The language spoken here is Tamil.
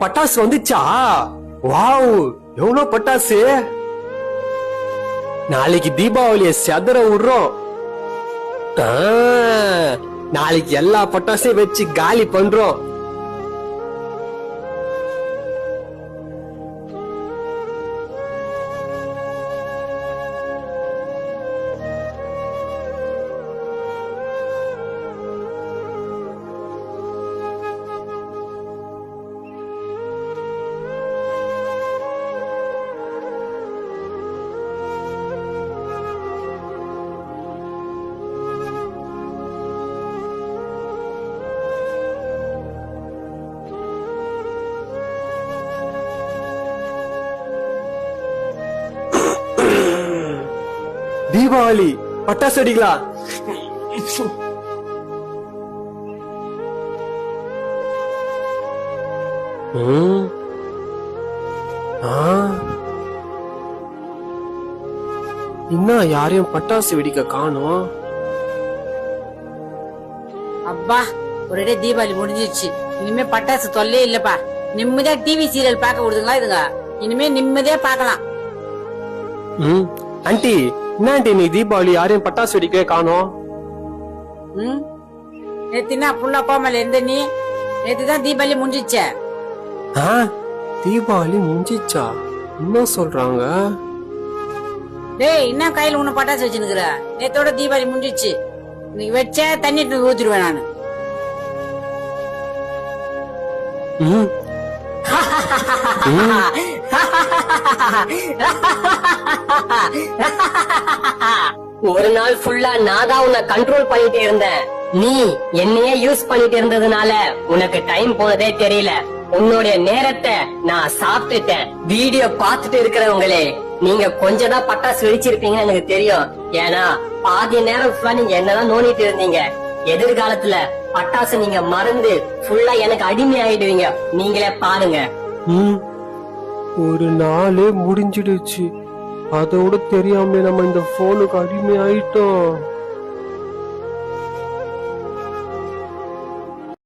பட்டாசு வந்துச்சா? வாவ், எவ்வளவு பட்டாசு! நாளைக்கு தீபாவளிய செதற விடுறோம். நாளைக்கு எல்லா பட்டாசையும் வச்சு காலி பண்றோம். தீபாவளி பட்டாசு அடிக்கலாம். இன்னும் யாரையும் பட்டாசு வெடிக்க காணோம். அப்பா, ஒரே தீபாவளி முடிஞ்சிருச்சு. இனிமே பட்டாசு தொல்லே இல்லப்பா. நிம்மதியா டிவி சீரியல் பாக்க விடுதுங்களா இதுங்க. இனிமே நிம்மதியா பாக்கலாம். ஆண்டி, என்ன ஆண்டி நீ தீபாவளி யாரையும் பட்டாசு வெடிக்கவே காணோம்? நேத்தினா புள்ளா கோமல இருந்த நீ? நேத்துதான் தீபாவளி முடிஞ்சிச்சே. தீபாவளி முடிஞ்சிச்சா? என்ன சொல்றாங்க? டேய், என்ன கையில உன்ன பட்டாசு வச்சுனுக்குற? நேத்தோட தீபாவளி முடிஞ்சிச்சு. இன்னைக்கு வச்ச தண்ணி ஊத்திடுவேன் நானு. ஒரு நாள் ஃபுல்லா நான் தான் உன்னை கண்ட்ரோல் பண்ணிட்டு இருந்தேன். நீ என்னையே யூஸ் பண்ணிட்டு இருந்ததுனால உனக்கு டைம் போனதே தெரியல. உன்னுடைய நேரத்தை நான் சாப்பிட்டுட்டேன். வீடியோ பாத்துட்டு இருக்கிறவங்களே, நீங்க கொஞ்சம் தான் பட்டாசு வெடிச்சிருப்பீங்கன்னு எனக்கு தெரியும். ஏன்னா பாதி நேரம் ஃபுல்லா நீங்க என்னதான் நோண்டிட்டு இருந்தீங்க. எதிர்காலத்துல பட்டாசு நீங்க மறந்து ஃபுல்லா எனக்கு அடிமை ஆயிடுவீங்க. நீங்களே பாருங்க. ஒரு நாளே முடிஞ்சிடுச்சு. அதோட தெரியாம நம்ம இந்த போனுக்கு அடிமை ஆயிட்டோம்.